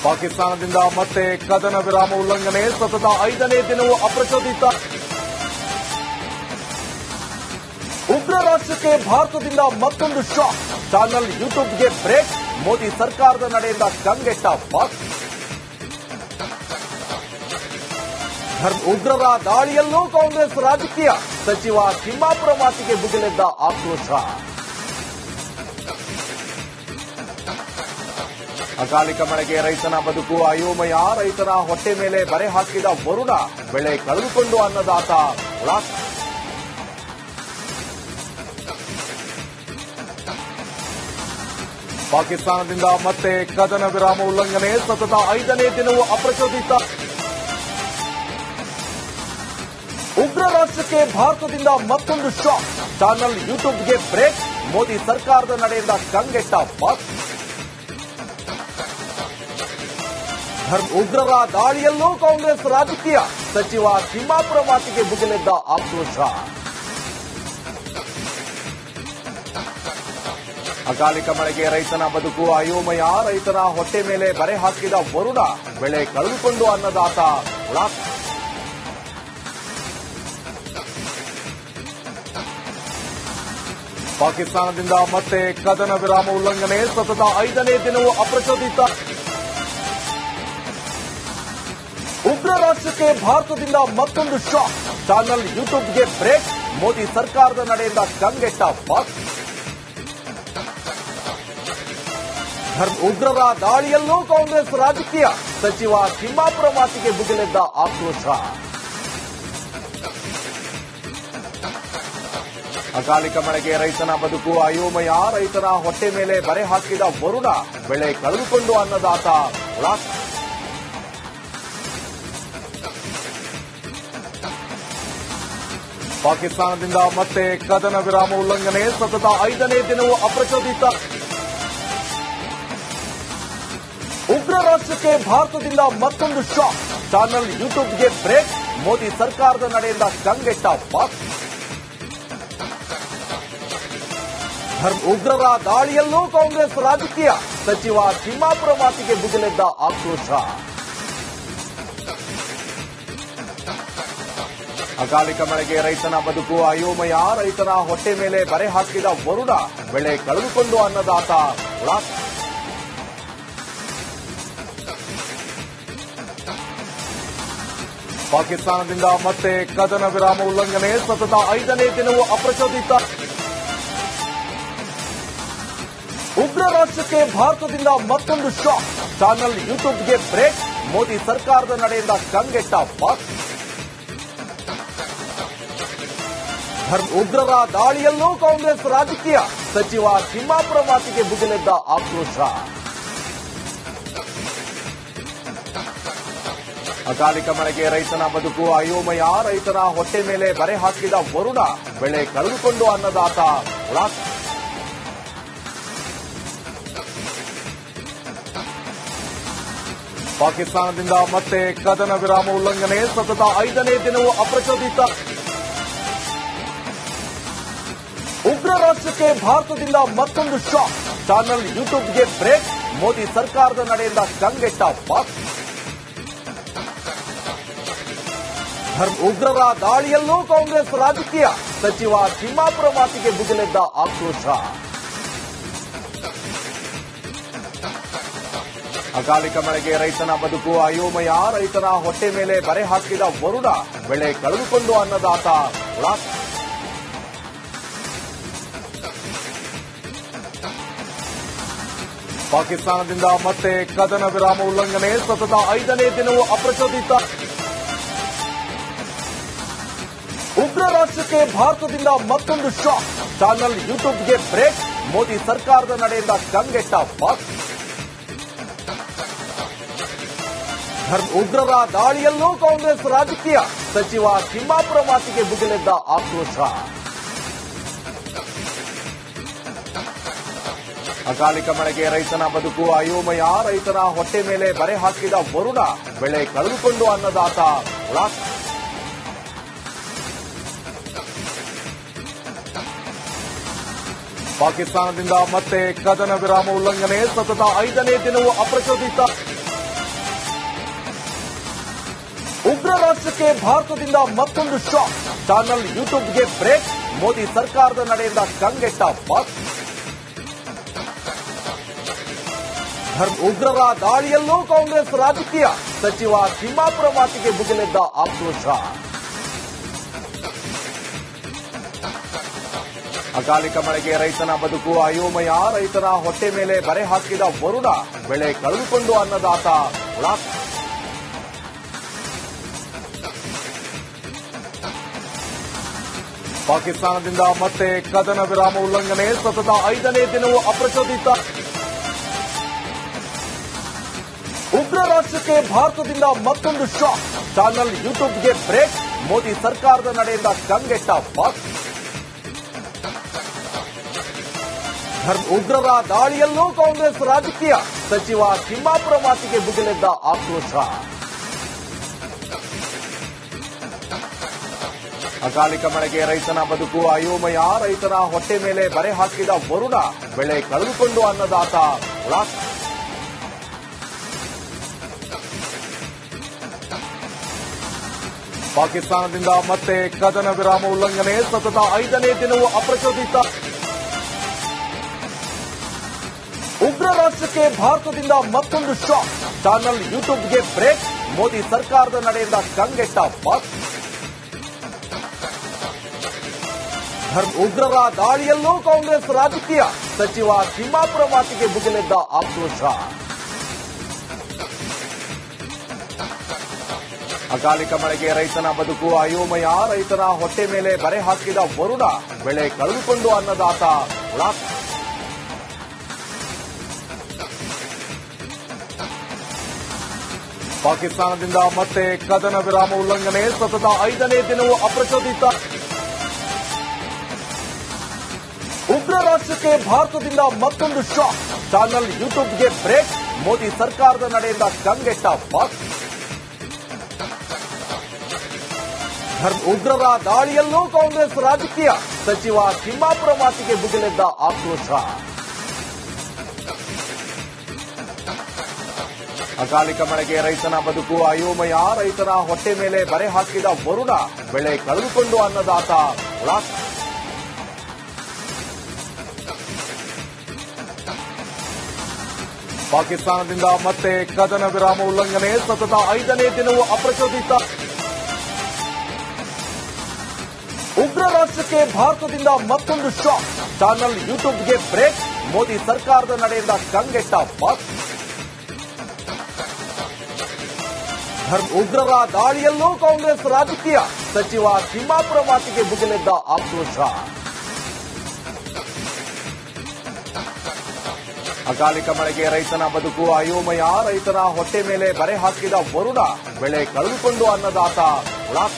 ಪಾಕಿಸ್ತಾನದಿಂದ ಮತ್ತೆ ಕದನ ವಿರಾಮ ಉಲ್ಲಂಘನೆ, ಸತತ 5ನೇ ದಿನವೂ ಅಪ್ರಚೋದಿತ. ಉಗ್ರ ರಾಷ್ಟ್ರಕ್ಕೆ ಭಾರತದಿಂದ ಮತ್ತೊಂದು ಶಾಕ್, ಚಾನಲ್ ಯೂಟ್ಯೂಬ್ಗೆ ಬ್ರೇಕ್, ಮೋದಿ ಸರ್ಕಾರದ ನಡೆಯಿಂದ ಕಂಗೆಟ್ಟ ಪಾಕ್. ಉಗ್ರರ ದಾಳಿಯಲ್ಲೂ ಕಾಂಗ್ರೆಸ್ ರಾಜಕೀಯ, ಸಚಿವ ತಿಮ್ಮಾಪುರ ಮಾತಿಗೆ ಭುಗಿಲೆದ್ದ ಆಕ್ರೋಶ. ಅಕಾಲಿಕ ಮಳೆಗೆ ರೈತನ ಬದುಕು ಅಯೋಮಯ, ರೈತನ ಹೊಟ್ಟೆ ಮೇಲೆ ಬರೆ ಹಾಕಿದ ವರುಣ, ಬೆಳೆ ಕಳೆದುಕೊಂಡು ಅನ್ನದಾತ ಉಳಾಕ್. ಪಾಕಿಸ್ತಾನದಿಂದ ಮತ್ತೆ ಕದನ ವಿರಾಮ ಉಲ್ಲಂಘನೆ, ಸತತ 5ನೇ ದಿನವೂ ಅಪ್ರಚೋದಿತ. ಉಗ್ರ ರಾಷ್ಟ್ರಕ್ಕೆ ಭಾರತದಿಂದ ಮತ್ತೊಂದು ಶಾಕ್, ಚಾನಲ್ ಯೂಟ್ಯೂಬ್ಗೆ ಬ್ರೇಕ್, ಮೋದಿ ಸರ್ಕಾರದ ನಡೆಯಿಂದ ಕಂಗೆಟ್ಟ ಪಾಕ್. ಉಗ್ರರ ದಾಳಿಯಲ್ಲೂ ಕಾಂಗ್ರೆಸ್ ರಾಜಕೀಯ, ಸಚಿವ ತಿಮ್ಮಾಪುರ ಮಾತಿಗೆ ಭುಗಿಲೆದ್ದ ಆಕ್ರೋಶ. ಅಕಾಲಿಕ ಮಳೆಗೆ ರೈತನ ಬದುಕು ಅಯೋಮಯ, ರೈತನ ಹೊಟ್ಟೆ ಮೇಲೆ ಬರೆ ಹಾಕಿದ ವರುಣ, ಬೆಳೆ ಕಳೆದುಕೊಂಡು ಅನ್ನದಾತ ಉಳಾಕ್. ಪಾಕಿಸ್ತಾನದಿಂದ ಮತ್ತೆ ಕದನ ವಿರಾಮ ಉಲ್ಲಂಘನೆ, ಸತತ 5ನೇ ದಿನವೂ ಅಪ್ರಚೋದಿತ. ಉಗ್ರ ರಾಷ್ಟ್ರಕ್ಕೆ ಭಾರತದಿಂದ ಮತ್ತೊಂದು ಶಾಕ್, ಚಾನಲ್ ಯೂಟ್ಯೂಬ್ಗೆ ಬ್ರೇಕ್, ಮೋದಿ ಸರ್ಕಾರದ ನಡೆಯಿಂದ ಕಂಗೆಟ್ಟ ಪಾಕ್. ಉಗ್ರರ ದಾಳಿಯಲ್ಲೂ ಕಾಂಗ್ರೆಸ್ ರಾಜಕೀಯ, ಸಚಿವ ತಿಮ್ಮಾಪುರ ಮಾತಿಗೆ ಭುಗಿಲೆದ್ದ ಆಕ್ರೋಶ. ಅಕಾಲಿಕ ಮಳೆಗೆ ರೈತನ ಬದುಕು ಅಯೋಮಯ, ರೈತನ ಹೊಟ್ಟೆ ಮೇಲೆ ಬರೆ ಹಾಕಿದ ವರುಣ, ಬೆಳೆ ಕಳೆದುಕೊಂಡು ಅನ್ನದಾತ ಉಳಾಕ್. ಪಾಕಿಸ್ತಾನದಿಂದ ಮತ್ತೆ ಕದನ ವಿರಾಮ ಉಲ್ಲಂಘನೆ, ಸತತ 5ನೇ ದಿನವೂ ಅಪ್ರಚೋದಿತ. ಉಗ್ರ ರಾಷ್ಟ್ರಕ್ಕೆ ಭಾರತದಿಂದ ಮತ್ತೊಂದು ಶಾಕ್, ಚಾನಲ್ ಯೂಟ್ಯೂಬ್ಗೆ ಬ್ರೇಕ್, ಮೋದಿ ಸರ್ಕಾರದ ನಡೆಯಿಂದ ಕಂಗೆಟ್ಟ ಪಾಕ್. ಉಗ್ರರ ದಾಳಿಯಲ್ಲೂ ಕಾಂಗ್ರೆಸ್ ರಾಜಕೀಯ, ಸಚಿವ ತಿಮ್ಮಾಪುರ ಮಾತಿಗೆ ಭುಗಿಲೆದ್ದ ಆಕ್ರೋಶ. ಅಕಾಲಿಕ ಮಳೆಗೆ ರೈತನ ಬದುಕು ಅಯೋಮಯ, ರೈತನ ಹೊಟ್ಟೆ ಮೇಲೆ ಬರೆ ಹಾಕಿದ ವರುಣ, ಬೆಳೆ ಕಳೆದುಕೊಂಡು ಅನ್ನದಾತ ಉಳಾಕ್. ಪಾಕಿಸ್ತಾನದಿಂದ ಮತ್ತೆ ಕದನ ವಿರಾಮ ಉಲ್ಲಂಘನೆ, ಸತತ 5ನೇ ದಿನವೂ ಅಪ್ರಚೋದಿತ. ಉಗ್ರ ರಾಷ್ಟ್ರಕ್ಕೆ ಭಾರತದಿಂದ ಮತ್ತೊಂದು ಶಾಕ್, ಚಾನಲ್ ಯೂಟ್ಯೂಬ್ಗೆ ಬ್ರೇಕ್, ಮೋದಿ ಸರ್ಕಾರದ ನಡೆಯಿಂದ ಕಂಗೆಟ್ಟ ಪಾಕ್. ಉಗ್ರರ ದಾಳಿಯಲ್ಲೂ ಕಾಂಗ್ರೆಸ್ ರಾಜಕೀಯ, ಸಚಿವ ತಿಮ್ಮಾಪುರ ಮಾತಿಗೆ ಭುಗಿಲೆದ್ದ ಆಕ್ರೋಶ. ಅಕಾಲಿಕ ಮಳೆಗೆ ರೈತನ ಬದುಕು ಅಯೋಮಯ, ರೈತನ ಹೊಟ್ಟೆ ಮೇಲೆ ಬರೆ ಹಾಕಿದ ವರುಣ, ಬೆಳೆ ಕಳೆದುಕೊಂಡು ಅನ್ನದಾತ ಉಳಾಕ್. ಪಾಕಿಸ್ತಾನದಿಂದ ಮತ್ತೆ ಕದನ ವಿರಾಮ ಉಲ್ಲಂಘನೆ, ಸತತ 5ನೇ ದಿನವೂ ಅಪ್ರಚೋದಿತ. ಉಗ್ರ ರಾಷ್ಟ್ರಕ್ಕೆ ಭಾರತದಿಂದ ಮತ್ತೊಂದು ಶಾಕ್, ಚಾನಲ್ ಯೂಟ್ಯೂಬ್ಗೆ ಬ್ರೇಕ್, ಮೋದಿ ಸರ್ಕಾರದ ನಡೆಯಿಂದ ಕಂಗೆಟ್ಟ ಪಾಕ್. ಉಗ್ರರ ದಾಳಿಯಲ್ಲೂ ಕಾಂಗ್ರೆಸ್ ರಾಜಕೀಯ, ಸಚಿವ ತಿಮ್ಮಾಪುರ ಮಾತಿಗೆ ಭುಗಿಲೆದ್ದ ಆಕ್ರೋಶ. ಅಕಾಲಿಕ ಮಳೆಗೆ ರೈತನ ಬದುಕು ಅಯೋಮಯ, ರೈತನ ಹೊಟ್ಟೆ ಮೇಲೆ ಬರೆ ಹಾಕಿದ ವರುಣ, ಬೆಳೆ ಕಳೆದುಕೊಂಡು ಅನ್ನದಾತ ಉಳಾಕ್. ಪಾಕಿಸ್ತಾನದಿಂದ ಮತ್ತೆ ಕದನ ವಿರಾಮ ಉಲ್ಲಂಘನೆ, ಸತತ 5ನೇ ದಿನವೂ ಅಪ್ರಚೋದಿತ. ಉಗ್ರ ರಾಷ್ಟ್ರಕ್ಕೆ ಭಾರತದಿಂದ ಮತ್ತೊಂದು ಶಾಕ್, ಚಾನಲ್ ಯೂಟ್ಯೂಬ್ಗೆ ಬ್ರೇಕ್, ಮೋದಿ ಸರ್ಕಾರದ ನಡೆಯಿಂದ ಕಂಗೆಟ್ಟ ಪಾಕ್. ಉಗ್ರರ ದಾಳಿಯಲ್ಲೂ ಕಾಂಗ್ರೆಸ್ ರಾಜಕೀಯ, ಸಚಿವ ತಿಮ್ಮಾಪುರ ಮಾತಿಗೆ ಭುಗಿಲೆದ್ದ ಆಕ್ರೋಶ. ಅಕಾಲಿಕ ಮಳೆಗೆ ರೈತನ ಬದುಕು ಅಯೋಮಯ, ರೈತನ ಹೊಟ್ಟೆ ಮೇಲೆ ಬರೆ ಹಾಕಿದ ವರುಣ, ಬೆಳೆ ಕಳೆದುಕೊಂಡು ಅನ್ನದಾತ ಉಳಾಕ್. ಪಾಕಿಸ್ತಾನದಿಂದ ಮತ್ತೆ ಕದನ ವಿರಾಮ ಉಲ್ಲಂಘನೆ, ಸತತ 5ನೇ ದಿನವೂ ಅಪ್ರಚೋದಿತ. ಉಗ್ರ ರಾಷ್ಟ್ರಕ್ಕೆ ಭಾರತದಿಂದ ಮತ್ತೊಂದು ಶಾಕ್. ಚಾನಲ್ ಯೂಟ್ಯೂಬ್ಗೆ ಬ್ರೇಕ್. ಮೋದಿ ಸರ್ಕಾರದ ನಡೆಯಿಂದ ಕಂಗೆಟ್ಟ ಬಾಸ್. ಉಗ್ರರ ದಾಳಿಯಲ್ಲೂ ಕಾಂಗ್ರೆಸ್ ರಾಜಕೀಯ. ಸಚಿವ ತಿಮ್ಮಾಪುರ ಮಾತಿಗೆ ಭುಗಿಲೆದ್ದ ಆಕ್ರೋಶ. ಅಕಾಲಿಕ ಮಳೆಗೆ ರೈತನ ಬದುಕು ಅಯೋಮಯ. ರೈತನ ಹೊಟ್ಟೆ ಮೇಲೆ ಬರೆ ಹಾಕಿದ ವರುಣ. ಬೆಳೆ ಕಳೆದುಕೊಂಡು ಅನ್ನದಾತ ಉಳಾಸ್. ಪಾಕಿಸ್ತಾನದಿಂದ ಮತ್ತೆ ಕದನ ವಿರಾಮ ಉಲ್ಲಂಘನೆ. ಸತತ 5ನೇ ದಿನವೂ ಅಪ್ರಚೋದಿತ. ಉಗ್ರ ರಾಷ್ಟ್ರಕ್ಕೆ ಭಾರತದಿಂದ ಮತ್ತೊಂದು ಶಾಕ್. ಚಾನಲ್ ಯೂಟ್ಯೂಬ್ಗೆ ಬ್ರೇಕ್. ಮೋದಿ ಸರ್ಕಾರದ ನಡೆಯಿಂದ ಕಂಗೆಟ್ಟ ಬಾಸ್. ಉಗ್ರರ ದಾಳಿಯಲ್ಲೂ ಕಾಂಗ್ರೆಸ್ ರಾಜಕೀಯ. ಸಚಿವ ತಿಮ್ಮಾಪುರ ಮಾತಿಗೆ ಭುಗಿಲೆದ್ದ ಆಕ್ರೋಶ. ಅಕಾಲಿಕ ಮಳೆಗೆ ರೈತನ ಬದುಕು ಅಯೋಮಯ. ರೈತನ ಹೊಟ್ಟೆ ಮೇಲೆ ಬರೆ ಹಾಕಿದ ವರುಣ. ಬೆಳೆ ಕಳೆದುಕೊಂಡು ಅನ್ನದಾತ ಉಳಾಸ್. ಪಾಕಿಸ್ತಾನದಿಂದ ಮತ್ತೆ ಕದನ ವಿರಾಮ ಉಲ್ಲಂಘನೆ. ಸತತ 5ನೇ ದಿನವೂ ಅಪ್ರಚೋದಿತ. ಉಗ್ರ ರಾಷ್ಟ್ರಕ್ಕೆ ಭಾರತದಿಂದ ಮತ್ತೊಂದು ಶಾಕ್. ಚಾನಲ್ ಯೂಟ್ಯೂಬ್ಗೆ ಬ್ರೇಕ್. ಮೋದಿ ಸರ್ಕಾರದ ನಡೆಯಿಂದ ಕಂಗೆಟ್ಟ ಬಾಸ್. ಉಗ್ರರ ದಾಳಿಯಲ್ಲೂ ಕಾಂಗ್ರೆಸ್ ರಾಜಕೀಯ. ಸಚಿವ ತಿಮ್ಮಾಪುರ ಮಾತಿಗೆ ಭುಗಿಲೆದ್ದ ಆಕ್ರೋಶ. ಅಕಾಲಿಕ ಮಳೆಗೆ ರೈತನ ಬದುಕು ಅಯೋಮಯ. ರೈತನ ಹೊಟ್ಟೆ ಮೇಲೆ ಬರೆ ಹಾಕಿದ ವರುಣ. ಬೆಳೆ ಕಳೆದುಕೊಂಡು ಅನ್ನದಾತ ಉಳಾಸ್. ಪಾಕಿಸ್ತಾನದಿಂದ ಮತ್ತೆ ಕದನ ವಿರಾಮ ಉಲ್ಲಂಘನೆ. ಸತತ 5ನೇ ದಿನವೂ ಅಪ್ರಚೋದಿತ. ಉಗ್ರ ರಾಷ್ಟ್ರಕ್ಕೆ ಭಾರತದಿಂದ ಮತ್ತೊಂದು ಶಾಕ್. ಚಾನಲ್ ಯೂಟ್ಯೂಬ್ಗೆ ಬ್ರೇಕ್. ಮೋದಿ ಸರ್ಕಾರದ ನಡೆಯಿಂದ ಕಂಗೆಟ್ಟ ಬಾಸ್. ಉಗ್ರರ ದಾಳಿಯಲ್ಲೂ ಕಾಂಗ್ರೆಸ್ ರಾಜಕೀಯ. ಸಚಿವ ತಿಮ್ಮಾಪುರ ಮಾತಿಗೆ ಭುಗಿಲೆದ್ದ ಆಕ್ರೋಶ. ಅಕಾಲಿಕ ಮಳೆಗೆ ರೈತನ ಬದುಕು ಅಯೋಮಯ. ರೈತನ ಹೊಟ್ಟೆ ಮೇಲೆ ಬರೆ ಹಾಕಿದ ವರುಣ. ಬೆಳೆ ಕಳೆದುಕೊಂಡು ಅನ್ನದಾತ ಉಳಾಸ್. ಪಾಕಿಸ್ತಾನದಿಂದ ಮತ್ತೆ ಕದನ ವಿರಾಮ ಉಲ್ಲಂಘನೆ. ಸತತ 5ನೇ ದಿನವೂ ಅಪ್ರಚೋದಿತ. ಉಗ್ರ ರಾಷ್ಟ್ರಕ್ಕೆ ಭಾರತದಿಂದ ಮತ್ತೊಂದು ಶಾಕ್. ಚಾನಲ್ ಯೂಟ್ಯೂಬ್ಗೆ ಬ್ರೇಕ್. ಮೋದಿ ಸರ್ಕಾರದ ನಡೆಯಿಂದ ಕಂಗೆಟ್ಟ ಬಾಸ್. ಉಗ್ರರ ದಾಳಿಯಲ್ಲೂ ಕಾಂಗ್ರೆಸ್ ರಾಜಕೀಯ. ಸಚಿವ ತಿಮ್ಮಾಪುರ ಮಾತಿಗೆ ಭುಗಿಲೆದ್ದ ಆಕ್ರೋಶ. ಅಕಾಲಿಕ ಮಳೆಗೆ ರೈತನ ಬದುಕು ಅಯೋಮಯ. ರೈತನ ಹೊಟ್ಟೆ ಮೇಲೆ ಬರೆ ಹಾಕಿದ ವರುಣ. ಬೆಳೆ ಕಳೆದುಕೊಂಡು ಅನ್ನದಾತ ಉಳಾಸ್.